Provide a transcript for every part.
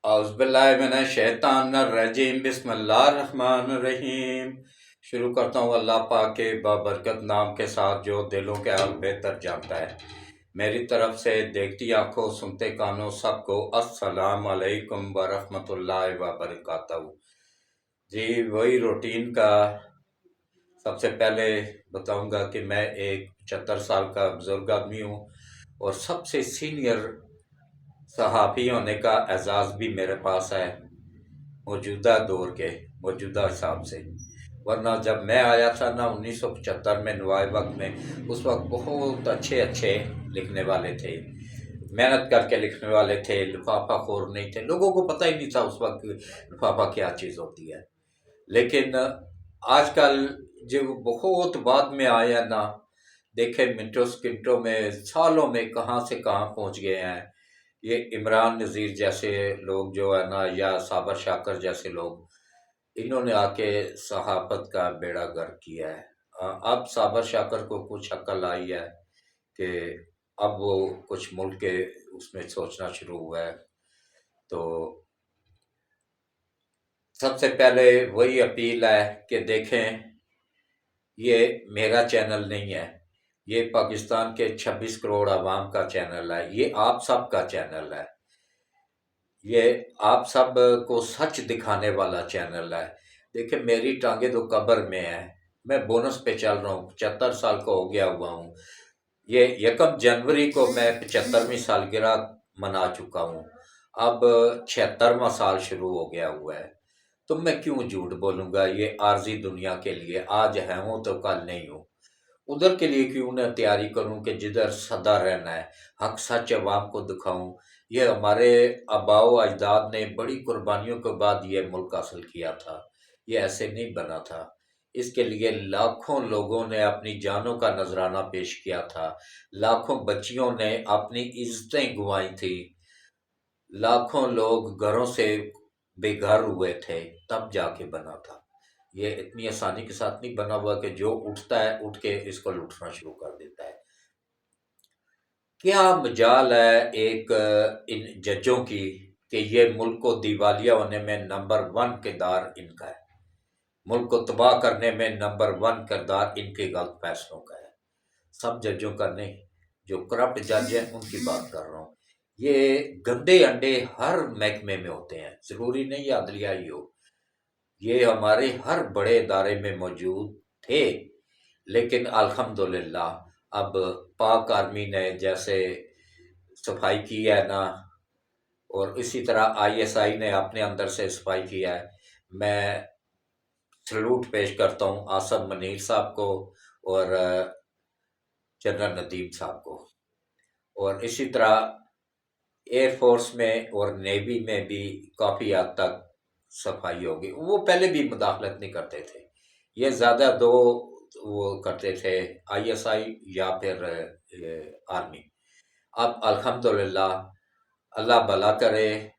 अऊज़ुबिल्लाहिमिनश्शैतानिर्रजीम बिस्मिल्लाहिर्रहमानिर्रहीम। शुरू करता हूँ अल्लाह पाक के बाबरकत नाम के साथ जो दिलों के हाल बेहतर जानता है। मेरी तरफ से देखती आंखों सुनते कानों सबको अस्सलाम वालेकुम व रहमतुल्लाहि व बरकातहू। जी वही रूटीन का सबसे पहले बताऊंगा कि मैं एक 75 साल का बुजुर्ग आदमी हूँ और सबसे सीनियर सहाफ़ी होने का एजाज़ भी मेरे पास है मौजूदा दौर के मौजूदा हिसाब से। वरना जब मैं आया था ना 1975 में नवाए वक्त में, उस वक्त बहुत अच्छे अच्छे लिखने वाले थे, मेहनत करके लिखने वाले थे, लिफाफा खोर नहीं थे, लोगों को पता ही नहीं था उस वक्त लिफाफा क्या चीज़ होती है। लेकिन आजकल जो बहुत बाद में आए हैं ना, देखे मिनटों सेकंडों में सालों में कहाँ से कहाँ पहुँच गए हैं। ये इमरान नज़ीर जैसे लोग जो है ना, या साबर शाकर जैसे लोग, इन्होंने आके सहाफ़त का बेड़ा गर्क किया है। अब साबर शाकर को कुछ अक्ल आई है कि अब वो कुछ मुल्क के उसमें सोचना शुरू हुआ है। तो सबसे पहले वही अपील है कि देखें, ये मेरा चैनल नहीं है, ये पाकिस्तान के 26 करोड़ आवाम का चैनल है, ये आप सब का चैनल है, ये आप सब को सच दिखाने वाला चैनल है। देखिए मेरी टांगे तो कब्र में है, मैं बोनस पे चल रहा हूँ, 75 साल का हो गया हुआ हूँ। ये 1 जनवरी को मैं 75वीं सालगिरह मना चुका हूँ। अब 76वां साल शुरू हो गया हुआ है। तो मैं क्यों झूठ बोलूँगा ये आर्जी दुनिया के लिए, आज है हूँ तो कल नहीं हूँ। उधर के लिए क्यों न तैयारी करूं कि जिधर सदा रहना है, हक सच अवाम को दिखाऊं। ये हमारे आबाओ अजदाद ने बड़ी कुर्बानियों के बाद ये मुल्क हासिल किया था, ये ऐसे नहीं बना था। इसके लिए लाखों लोगों ने अपनी जानों का नजराना पेश किया था, लाखों बच्चियों ने अपनी इज्जतें गंवाई थी, लाखों लोग घरों से बेघर हुए थे, तब जाके बना था। ये इतनी आसानी के साथ नहीं बना हुआ कि जो उठता है उठ के इसको लूटना शुरू कर देता है। क्या मजाल है एक इन जजों की कि ये मुल्क को दिवालिया होने में नंबर 1 किरदार इनका है, मुल्क को तबाह करने में नंबर 1 किरदार इनके गलत फैसलों का है। सब जजों का नहीं, जो करप्ट जज हैं उनकी बात कर रहा हूँ। ये गंदे अंडे हर महकमे में होते हैं, जरूरी नहीं है अदलिया ही हो, ये हमारे हर बड़े इदारे में मौजूद थे। लेकिन अल्हम्दुलिल्लाह अब पाक आर्मी ने जैसे सफाई की है ना, और इसी तरह आईएसआई ने अपने अंदर से सफाई किया है। मैं सैल्यूट पेश करता हूँ आसम मनीर साहब को और जनरल नदीम साहब को। और इसी तरह एयरफोर्स में और नेवी में भी काफ़ी हद तक सफाई होगी। वो पहले भी मुदाखलत नहीं करते थे, ये ज़्यादा दो वो करते थे, आईएसआई या फिर आर्मी। अब अल्हम्दुलिल्लाह अल्लाह भला करे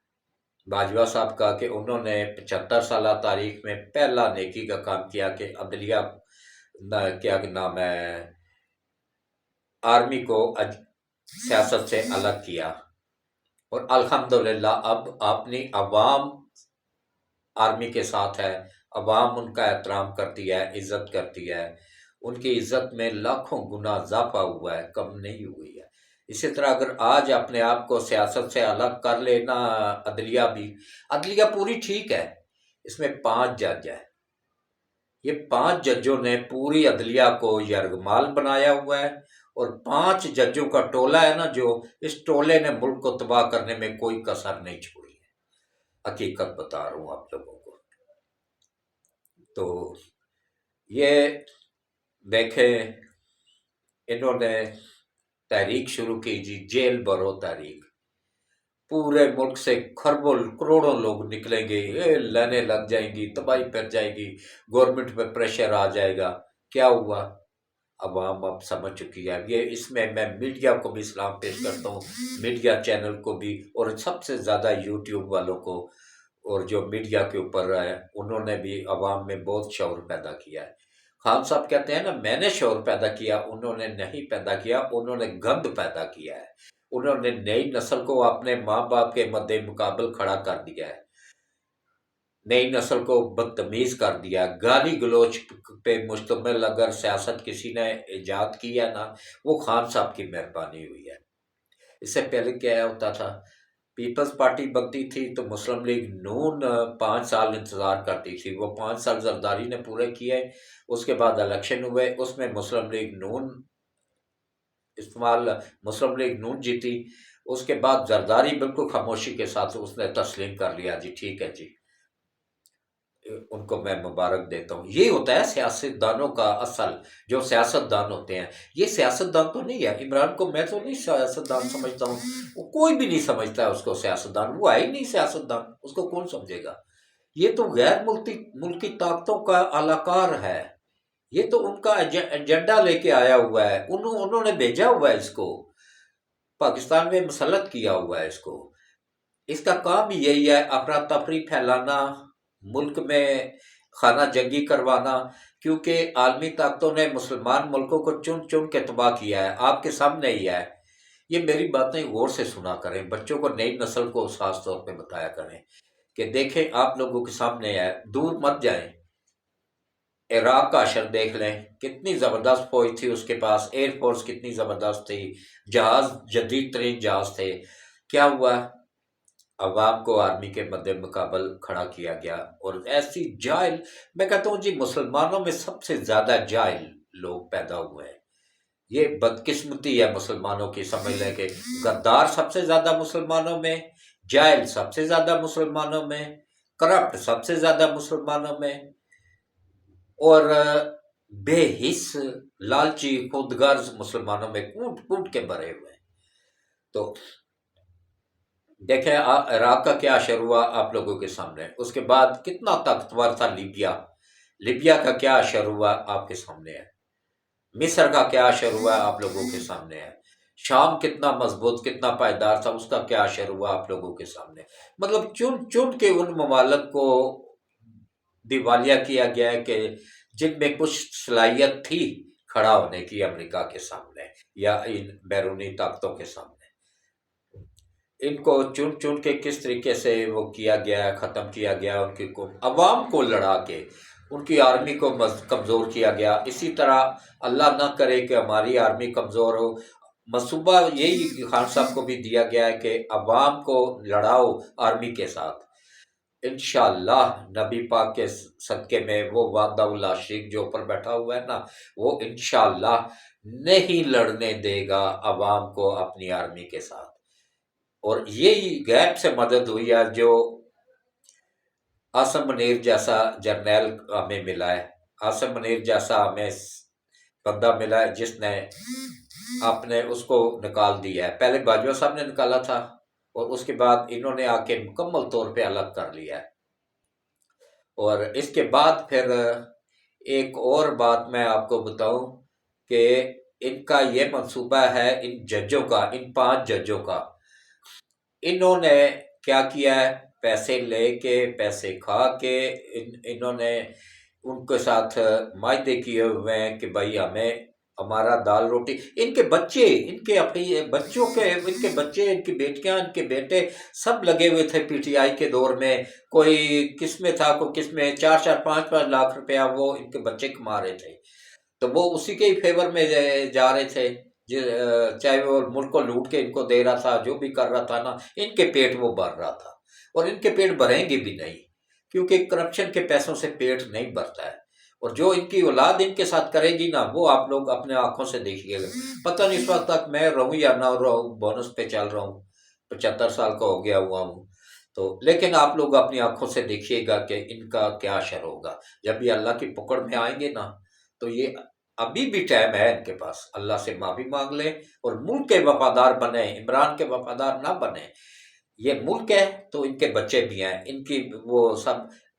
बाजवा साहब का कि उन्होंने 75 साल तारीख में पहला नेकी का काम किया कि अदलिया क्या नाम है, आर्मी को सियासत से अलग किया। और अल्हम्दुलिल्लाह अब अपनी अवाम आर्मी के साथ है, अवाम उनका एहतराम करती है, इज्जत करती है, उनकी इज्जत में लाखों गुना इजाफा हुआ है, कम नहीं हुई है। इसी तरह अगर आज अपने आप को सियासत से अलग कर लेना अदलिया भी, अदलिया पूरी ठीक है, इसमें 5 जज है, ये 5 जजों ने पूरी अदलिया को यरगमाल बनाया हुआ है। और 5 जजों का टोला है ना, जो इस टोले ने मुल्क को तबाह करने में कोई कसर नहीं छोड़ी है। हकीकत बता रहा हूँ आप लोगों को। तो ये देखें, इन्होंने तहरीक शुरू की जी, जेल भरो तहरीक। पूरे मुल्क से खरबों करोड़ों लोग निकलेंगे, ये लाने लग जाएंगी, तबाही फैल जाएगी, गवर्नमेंट पे प्रेशर आ जाएगा। क्या हुआ? अवाम अब समझ चुकी है। ये इसमें मैं मीडिया को भी सलाम पेश करता हूँ, मीडिया चैनल को भी, और सबसे ज़्यादा यूट्यूब वालों को, और जो मीडिया के ऊपर है उन्होंने भी अवाम में बहुत शौर पैदा किया है। खान साहब कहते हैं ना मैंने शौर पैदा किया, उन्होंने नहीं पैदा किया, उन्होंने गंद पैदा किया है। انہوں نے نئی نسل کو اپنے ماں باپ کے مد مقابل کھڑا کر دیا ہے، نئی نسل کو بدتمیز کر دیا، گالی گلوچ پہ مشتمل اگر سیاست کسی نے ایجاد کیا نا، وہ خان صاحب کی مہربانی ہوئی ہے۔ اس سے پہلے کیا ہوتا تھا، پیپلز پارٹی بنتی تھی تو مسلم لیگ نون 5 سال انتظار کرتی تھی، وہ 5 سال زرداری نے پورے کیے، اس کے بعد الیکشن ہوئے، اس میں مسلم لیگ نون جیتی، اس کے بعد زرداری بالکل خاموشی کے ساتھ اس نے تسلیم کر لیا، جی ٹھیک ہے جی، ان کو میں مبارک دیتا ہوں۔ یہ ہوتا ہے سیاست دانوں کا اصل، جو سیاست دان ہوتے ہیں۔ یہ سیاست دان تو نہیں ہے، عمران کو میں تو نہیں سیاست دان سمجھتا ہوں، وہ کوئی بھی نہیں سمجھتا ہے اس کو سیاست دان، وہ ہے ہی نہیں سیاست دان، اس کو کون سمجھے گا؟ یہ تو غیر ملکی طاقتوں کا الاکار ہے، یہ تو ان کا ایجنڈا لے کے آیا ہوا ہے، انہوں نے بھیجا ہوا ہے، اس کو پاکستان میں مسلط کیا ہوا ہے، اس کا کام ہی یہی ہے، افراتفری پھیلانا، ملک میں خانہ جنگی کروانا، کیونکہ عالمی طاقتوں نے مسلمان ملکوں کو چن چن کے تباہ کیا ہے، آپ کے سامنے ہی ہے۔ یہ میری باتیں غور سے سنا کریں، بچوں کو، نئی نسل کو خاص طور پہ بتایا کریں کہ دیکھیں آپ لوگوں کے سامنے ہے، دور مت جائیں، عراق کا اشر دیکھ لیں، کتنی زبردست فوج تھی اس کے پاس، ایئر فورس کتنی زبردست تھی، جہاز جدید ترین جہاز تھے، کیا ہوا؟ عوام کو آرمی کے مد مقابل کھڑا کیا گیا، اور ایسی جاہل، میں کہتا ہوں جی مسلمانوں میں سب سے زیادہ جاہل لوگ پیدا ہوئے ہیں، یہ بدقسمتی ہے مسلمانوں کی، سمجھ لیں کہ غدار سب سے زیادہ مسلمانوں میں، جاہل سب سے زیادہ مسلمانوں میں، کرپٹ سب سے زیادہ مسلمانوں میں، اور بے حس، لالچی، خود غرض مسلمانوں میں کوٹ کوٹ کے بھرے ہوئے ہیں۔ تو دیکھیں عراق کا کیا اشر ہوا آپ لوگوں کے سامنے، اس کے بعد کتنا طاقتور تھا لیبیا کا کیا اشر ہوا آپ کے سامنے ہے، مصر کا کیا اشر ہوا آپ لوگوں کے سامنے ہے، شام کتنا مضبوط، کتنا پائیدار تھا، اس کا کیا اشر ہوا آپ لوگوں کے سامنے۔ مطلب چن چن کے ان ممالک کو دیوالیہ کیا گیا ہے کہ جن میں کچھ صلاحیت تھی کھڑا ہونے کی امریکہ کے سامنے یا ان بیرونی طاقتوں کے سامنے، ان کو چن چن کے کس طریقے سے وہ کیا گیا ہے، ختم کیا گیا، ان کی عوام کو لڑا کے ان کی آرمی کو کمزور کیا گیا۔ اسی طرح اللہ نہ کرے کہ ہماری آرمی کمزور ہو، منصوبہ یہی خان صاحب کو بھی دیا گیا ہے کہ عوام کو لڑاؤ آرمی کے ساتھ، انشاءاللہ نبی پاک کے صدقے میں وہ وعدہ اللہ شریک جو اوپر بیٹھا ہوا ہے نا، وہ انشاءاللہ نہیں لڑنے دے گا عوام کو اپنی آرمی کے ساتھ۔ اور یہی غیب سے مدد ہوئی ہے، جو عاصم منیر جیسا جرنیل ہمیں ملا ہے، عاصم منیر جیسا ہمیں بندہ ملا ہے جس نے اپنے اس کو نکال دیا ہے، پہلے باجوہ صاحب نے نکالا تھا اور اس کے بعد انہوں نے آ کے مکمل طور پہ الگ کر لیا ہے۔ اور اس کے بعد پھر ایک اور بات میں آپ کو بتاؤں کہ ان کا یہ منصوبہ ہے، ان ججوں کا، ان 5 ججوں کا، انہوں نے کیا کیا ہے، پیسے لے کے، پیسے کھا کے، انہوں نے ان کے ساتھ معاہدے کیے ہوئے ہیں کہ بھائی ہمیں ہمارا دال روٹی، ان کے بچے، ان کے اپنی بچوں کے، ان کے بچے، ان کی بیٹیاں، ان کے بیٹے سب لگے ہوئے تھے پی ٹی آئی کے دور میں، کوئی کس میں تھا، کوئی کس میں، 4-4 5-5 لاکھ روپیہ وہ ان کے بچے کما رہے تھے، تو وہ اسی کے ہی فیور میں جا رہے تھے، چاہے وہ ملک کو لوٹ کے ان کو دے رہا تھا، جو بھی کر رہا تھا نا، ان کے پیٹ وہ بھر رہا تھا، اور ان کے پیٹ بھریں گے بھی نہیں، کیونکہ کرپشن کے پیسوں سے پیٹ نہیں بھرتا ہے، اور جو ان کی اولاد ان کے ساتھ کرے گی نا، وہ آپ لوگ اپنے آنکھوں سے دیکھیے گا، پتہ نہیں اس وقت تک میں رہوں یا نہ رہوں، بونس پہ چل رہا ہوں، 75 سال کا ہو گیا ہوا ہوں، تو لیکن آپ لوگ اپنی آنکھوں سے دیکھیے گا کہ ان کا کیا اثر ہوگا جب یہ اللہ کی پکڑ میں آئیں گے نا، تو یہ ابھی بھی ٹائم ہے ان کے پاس، اللہ سے معافی مانگ لیں اور ملک کے وفادار بنیں، عمران کے وفادار نہ بنیں، یہ ملک ہے تو ان کے بچے بھی ہیں، ان کی وہ سب،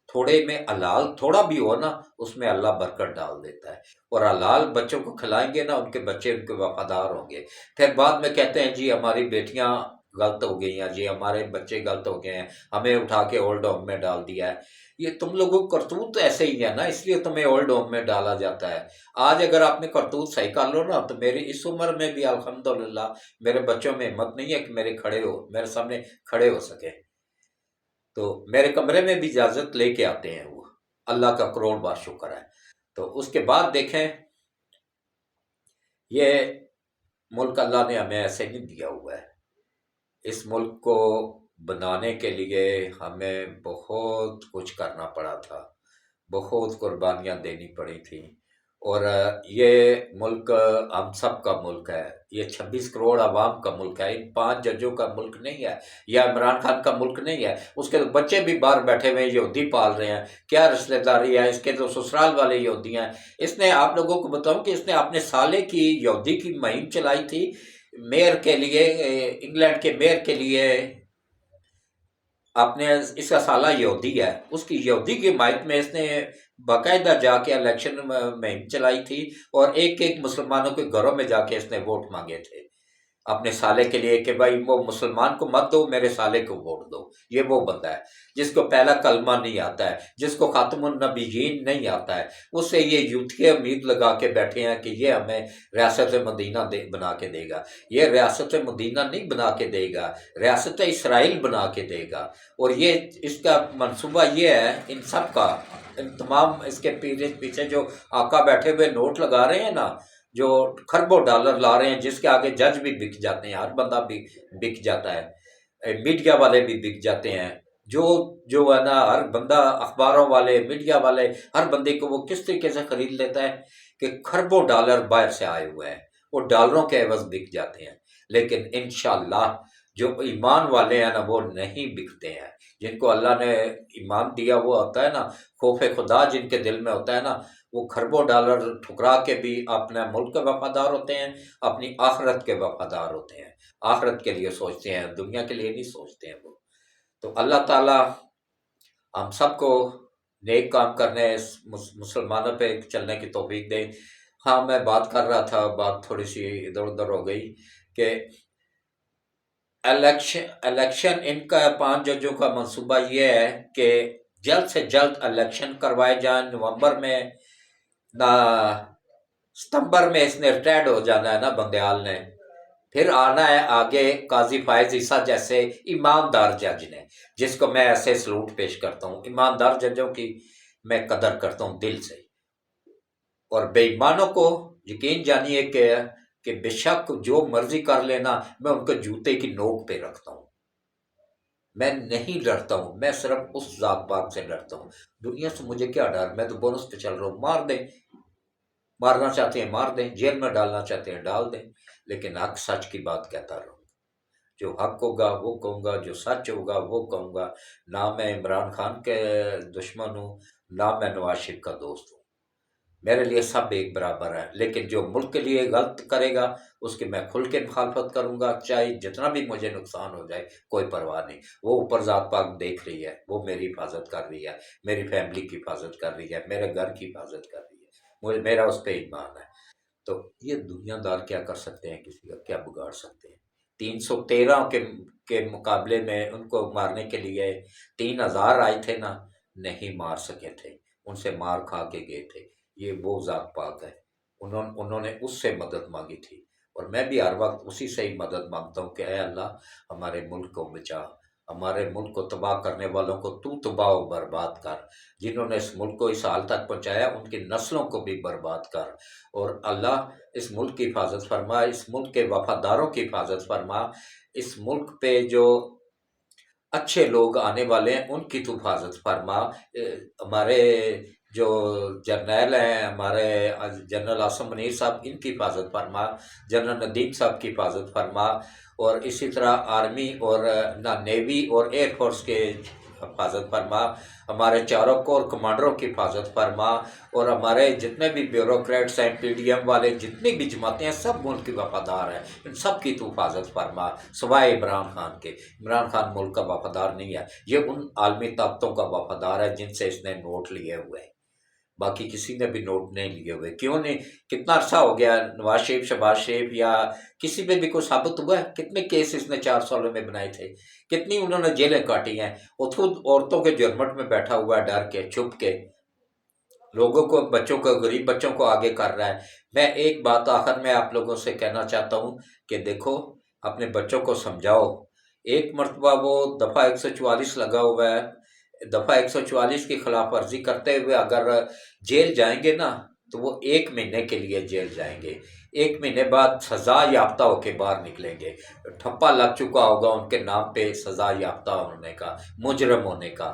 تھوڑے میں حلال تھوڑا بھی ہو نا، اس میں اللہ برکت ڈال دیتا ہے، اور حلال بچوں کو کھلائیں گے نا، ان کے بچے ان کے وفادار ہوں گے، پھر بعد میں کہتے ہیں جی ہماری بیٹیاں गलत हो गई हैं, ये हमारे बच्चे गलत हो गए हैं, हमें उठा के ओल्ड होम में डाल दिया है। ये तुम लोगों को करतूत तो ऐसे ही है ना, इसलिए तुम्हें ओल्ड होम में डाला जाता है। आज अगर आपने करतूत सही कर लो ना, तो मेरी इस उम्र में भी अल्हम्दुलिल्लाह मेरे बच्चों में हिम्मत नहीं है कि मेरे सामने खड़े हो सके। तो मेरे कमरे में भी इजाज़त लेके आते हैं वो, अल्लाह का करोड़ बार शुक्र है। तो उसके बाद देखें, ये मुल्क अल्लाह ने हमें ऐसे नहीं दिया हुआ है। इस मुल्क को बनाने के लिए हमें बहुत कुछ करना पड़ा था, बहुत कुर्बानियाँ देनी पड़ी थी। और ये मुल्क हम सब का मुल्क है, ये 26 करोड़ आवाम का मुल्क है, इन 5 जजों का मुल्क नहीं है, या इमरान खान का मुल्क नहीं है। उसके तो बच्चे भी बाहर बैठे हुए यहूदी पाल रहे हैं, क्या रिश्तेदारी है इसके, तो ससुराल वाले यहूदी हैं। इसने, आप लोगों को बताऊं कि इसने अपने साले की यहूदी की मुहिम चलाई थी मेयर के लिए, इंग्लैंड के मेयर के लिए। आपने, इसका साला यहूदी है, उसकी यहूदी की हिमायत में इसने बाकायदा जाके इलेक्शन में चलाई थी, और एक एक मुसलमानों के घरों में जाके इसने वोट मांगे थे अपने साले के लिए कि भाई वो मुसलमान को मत दो, मेरे साले को वोट दो। ये वो बंदा है जिसको पहला कलमा नहीं आता है, जिसको खातमुन नबीयीन नहीं आता है, उससे ये यूथी उम्मीद लगा के बैठे हैं कि ये हमें रियासत मदीना बना के देगा। ये रियासत मदीना नहीं बना के देगा, रियासत इसराइल बना के देगा। और ये इसका मनसूबा ये है, इन सब का, इन तमाम इसके पीछे जो आका बैठे हुए नोट लगा रहे हैं ना, जो खरबों डॉलर ला रहे हैं, जिसके आगे जज भी बिक जाते हैं, हर बंदा भी बिक जाता है, मीडिया वाले भी बिक जाते हैं, जो जो है ना, हर बंदा, अखबारों वाले, मीडिया वाले, हर बंदे को वो किस तरीके से खरीद लेता है कि खरबों डॉलर बाहर से आए हुए हैं, वो डॉलरों के एवज बिक जाते हैं। लेकिन इंशाल्लाह जो ईमान वाले हैं ना, वो नहीं बिकते हैं। जिनको अल्लाह ने ईमान दिया वो होता है ना, खौफ खुदा जिनके दिल में होता है ना, वो खरबों डॉलर ठुकरा के भी अपने मुल्क के वफादार होते हैं, अपनी आखिरत के वफादार होते हैं, आखिरत के लिए सोचते हैं, दुनिया के लिए नहीं सोचते हैं वो। तो अल्लाह ताला हम सबको नेक काम करने, मुसलमानों पे चलने की तौफीक दे। हाँ, मैं बात कर रहा था, बात थोड़ी सी इधर उधर हो गई कि इलेक्शन इनका 5 जजों का मंसूबा ये है कि जल्द से जल्द इलेक्शन करवाए जाए नवंबर में ना, सितंबर में इसने रिटायर्ड हो जाना है ना बंदयाल ने, फिर आना है आगे काजी फायज ईसा जैसे ईमानदार जज ने, जिसको मैं ऐसे सलूट पेश करता हूँ। ईमानदार जजों की मैं कदर करता हूँ दिल से, और बेईमानों को यकीन जानिए कि बेशक जो मर्जी कर लेना, मैं उनको जूते की नोक पे रखता हूँ। मैं नहीं डरता हूँ, मैं सिर्फ उस जात पात से डरता हूँ। दुनिया से मुझे क्या डर, मैं तो बोनस पे चल रहा हूँ, मार दें, मारना चाहते हैं मार दें, जेल में डालना चाहते हैं डाल दें, लेकिन हक सच की बात कहता रहूँ। जो हक होगा वो कहूँगा, जो सच होगा वो कहूँगा। ना मैं इमरान खान के दुश्मन हूँ, ना मैं नवाज शरीफ का दोस्त हूँ, मेरे लिए सब एक बराबर है। लेकिन जो मुल्क के लिए गलत करेगा उसकी मैं खुल के मुखालफत करूँगा, चाहे जितना भी मुझे नुकसान हो जाए, कोई परवाह नहीं। वो ऊपर ज़ात पाक देख रही है, वो मेरी हिफाजत कर रही है, मेरी फैमिली की हिफाजत कर रही है, मेरे घर की हिफाजत कर रही है, मुझे, मेरा उस पर ईमान है। तो ये दुनियादार क्या कर सकते हैं, किसी का क्या बिगाड़ सकते हैं। 313 के मुकाबले में उनको मारने के लिए 3000 आए थे ना, नहीं मार सके थे, उनसे मार खा के गए थे। ये वो जात पाक है, उन्होंने उससे मदद मांगी थी, और मैं भी हर वक्त उसी से ही मदद मांगता हूँ कि ऐ अल्लाह हमारे मुल्क को बचा, हमारे मुल्क को तबाह करने वालों को तू तबाह व बर्बाद कर, जिन्होंने इस मुल्क को इस हाल तक पहुँचाया उनकी नस्लों को भी बर्बाद कर। और अल्लाह इस मुल्क की हिफाजत फरमा, इस मुल्क के वफादारों की हिफाजत फरमा, इस मुल्क पे जो अच्छे लोग आने वाले हैं उनकी तो हिफाजत फरमा। हमारे जो जर्नैल हैं, हमारे जनरल आसम मुनीर साहब, इनकी हिफाजत फरमा, जनरल नदीम साहब की हिफाजत फरमा, और इसी तरह आर्मी और ना नेवी और एयर फोर्स के हिफाजत फरमा, हमारे चारों कोर कमांडरों की हिफाजत फरमा, और हमारे जितने भी ब्यूरोक्रेट्स हैं, PDM वाले, जितनी भी जमातें हैं, सब मुल्क के वफादार हैं, इन सब की तो हिफाजत फरमा, सिवाय इमरान खान के। इमरान खान मुल्क का वफादार नहीं है, ये उन आलमी ताकतों का वफादार है जिनसे इसने नोट लिए हुए हैं। باقی کسی نے بھی نوٹ نہیں لیے ہوئے. کیوں نہیں؟ کتنا عرصہ ہو گیا نواز شریف، شہباز شریف یا کسی پہ بھی کوئی ثابت ہوا ہے؟ کتنے کیس اس نے 4 سالوں میں بنائے تھے؟ کتنی انہوں نے جیلیں کاٹی ہیں؟ وہ خود عورتوں کے جرمٹ میں بیٹھا ہوا ہے ڈر کے، چھپ کے، لوگوں کو، بچوں کو، غریب بچوں کو آگے کر رہا ہے. میں ایک بات آخر میں آپ لوگوں سے کہنا چاہتا ہوں کہ دیکھو اپنے بچوں کو سمجھاؤ. ایک مرتبہ وہ دفعہ 144 لگا ہوا ہے، دفعہ 144 کی خلاف ورزی کرتے ہوئے اگر جیل جائیں گے نا تو وہ 1 مہینے کے لیے جیل جائیں گے. 1 مہینے بعد سزا یافتہ ہو کے باہر نکلیں گے. ٹھپا لگ چکا ہوگا ان کے نام پہ سزا یافتہ ہونے کا، مجرم ہونے کا.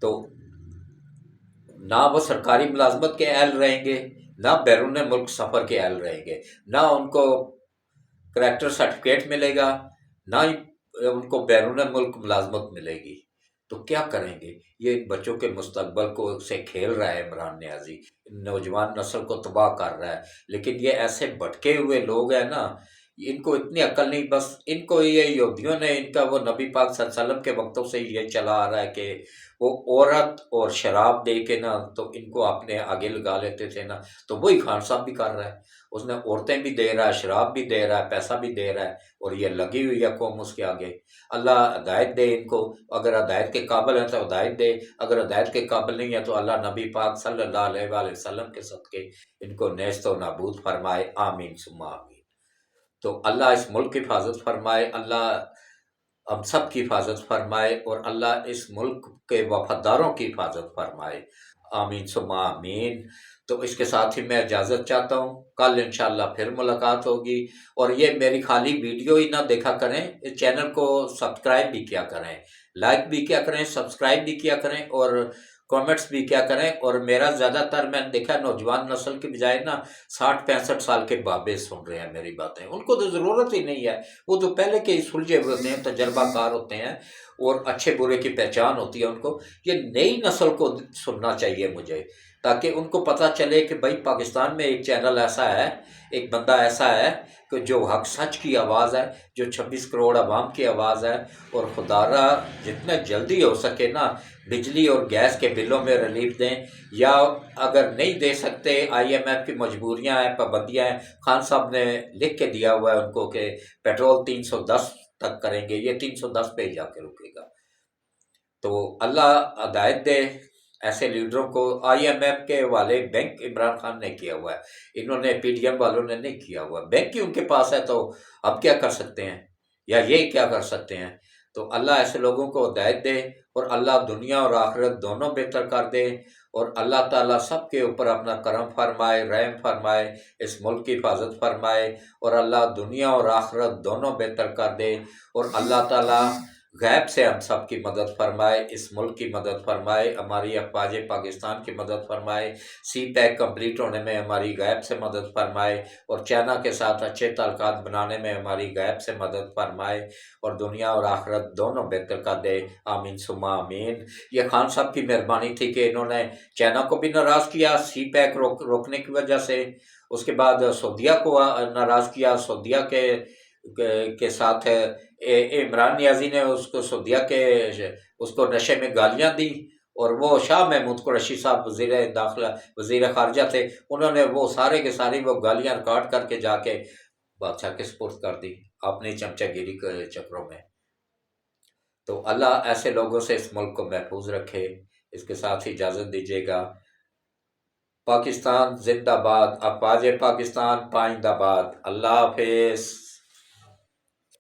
تو نہ وہ سرکاری ملازمت کے اہل رہیں گے، نہ بیرون ملک سفر کے اہل رہیں گے، نہ ان کو کریکٹر سرٹیفکیٹ ملے گا، نہ ہی ان کو بیرون ملک ملازمت ملے گی. تو کیا کریں گے؟ یہ بچوں کے مستقبل کو سے کھیل رہا ہے عمران نیازی، نوجوان نسل کو تباہ کر رہا ہے. لیکن یہ ایسے بھٹکے ہوئے لوگ ہیں نا، ان کو اتنی عقل نہیں. بس ان کو یہ یہودیوں نے، ان کا وہ نبی پاک صلی اللہ علیہ وسلم کے وقتوں سے یہ چلا آ رہا ہے کہ وہ عورت اور شراب دے کے نا تو ان کو اپنے آگے لگا لیتے تھے نا. تو وہی خان صاحب بھی کر رہا ہے، اس نے عورتیں بھی دے رہا ہے، شراب بھی دے رہا ہے، پیسہ بھی دے رہا ہے، اور یہ لگی ہوئی ہے قوم اس کے آگے. اللہ ہدایت دے ان کو، اگر ہدایت کے قابل ہیں تو ہدایت دے، اگر ہدایت کے قابل نہیں ہے تو اللہ نبی پاک صلی اللہ علیہ وآلہ وسلم کے صدقے ان کو نیست و نابود فرمائے. آمین ثم آمین. تو اللہ اس ملک کی حفاظت فرمائے، اللہ ہم سب کی حفاظت فرمائے، اور اللہ اس ملک کے وفاداروں کی حفاظت فرمائے. آمین ثم آمین. تو اس کے ساتھ ہی میں اجازت چاہتا ہوں، کل انشاءاللہ پھر ملاقات ہوگی. اور یہ میری خالی ویڈیو ہی نہ دیکھا کریں، اس چینل کو سبسکرائب بھی کیا کریں، لائک بھی کیا کریں، سبسکرائب بھی کیا کریں، اور کامنٹس بھی کیا کریں. اور میرا زیادہ تر میں نے دیکھا نوجوان نسل کی بجائے نا 60-65 سال کے بابے سن رہے ہیں میری باتیں. ان کو تو ضرورت ہی نہیں ہے، وہ جو پہلے کے سلجھے ہوتے ہیں، تجربہ کار ہوتے ہیں، اور اچھے برے کی پہچان ہوتی ہے ان کو. یہ نئی نسل کو سننا چاہیے مجھے، تاکہ ان کو پتہ چلے کہ بھائی پاکستان میں ایک چینل ایسا ہے، ایک بندہ ایسا ہے کہ جو حق سچ کی آواز ہے، جو 26 کروڑ عوام کی آواز ہے. اور خدا را جتنے جلدی ہو سکے نا بجلی اور گیس کے بلوں میں ریلیف دیں، یا اگر نہیں دے سکتے IMF کی مجبوریاں ہیں، پابندیاں ہیں. خان صاحب نے لکھ کے دیا ہوا ہے ان کو کہ پیٹرول 310 تک کریں گے، یہ 310 پہ ہی جا کے رکے گا. تو اللہ ہدایت دے ایسے لیڈروں کو. IMF کے حوالے بینک عمران خان نے کیا ہوا ہے، انہوں نے PDM والوں نے نہیں کیا ہوا. بینک ہی ان کے پاس ہے تو اب کیا کر سکتے ہیں، یا یہ کیا کر سکتے ہیں. تو اللہ ایسے لوگوں کو ہدایت دے، اور اللہ دنیا اور آخرت دونوں بہتر کر دے. اور اللہ تعالیٰ سب کے اوپر اپنا کرم فرمائے، رحم فرمائے، اس ملک کی حفاظت فرمائے، اور اللہ دنیا اور آخرت دونوں بہتر کر دے. اور اللہ تعالیٰ غیب سے ہم سب کی مدد فرمائے، اس ملک کی مدد فرمائے، ہماری افواج پاکستان کی مدد فرمائے، CPEC کمپلیٹ ہونے میں ہماری غیب سے مدد فرمائے، اور چائنا کے ساتھ اچھے تعلقات بنانے میں ہماری غیب سے مدد فرمائے، اور دنیا اور آخرت دونوں بہتر کر دے. آمین ثم آمین. یہ خان صاحب کی مہربانی تھی کہ انہوں نے چائنا کو بھی ناراض کیا CPEC روکنے کی وجہ سے، اس کے بعد سعودیہ کو ناراض کیا، سعودیہ کے ساتھ عمران نیازی نے اس کو سعودیہ کے اس کو نشے میں گالیاں دی. اور وہ شاہ محمود قریشی صاحب وزیر داخلہ، وزیر خارجہ تھے، انہوں نے وہ سارے کے ساری وہ گالیاں ریکارڈ کر کے جا کے بادشاہ کے سپرد کر دی اپنی چمچہ گیری کے چکروں میں. تو اللہ ایسے لوگوں سے اس ملک کو محفوظ رکھے. اس کے ساتھ ہی اجازت دیجیے گا. پاکستان زندہ باد، افواج پاکستان پائندہ باد. اللہ حافظ.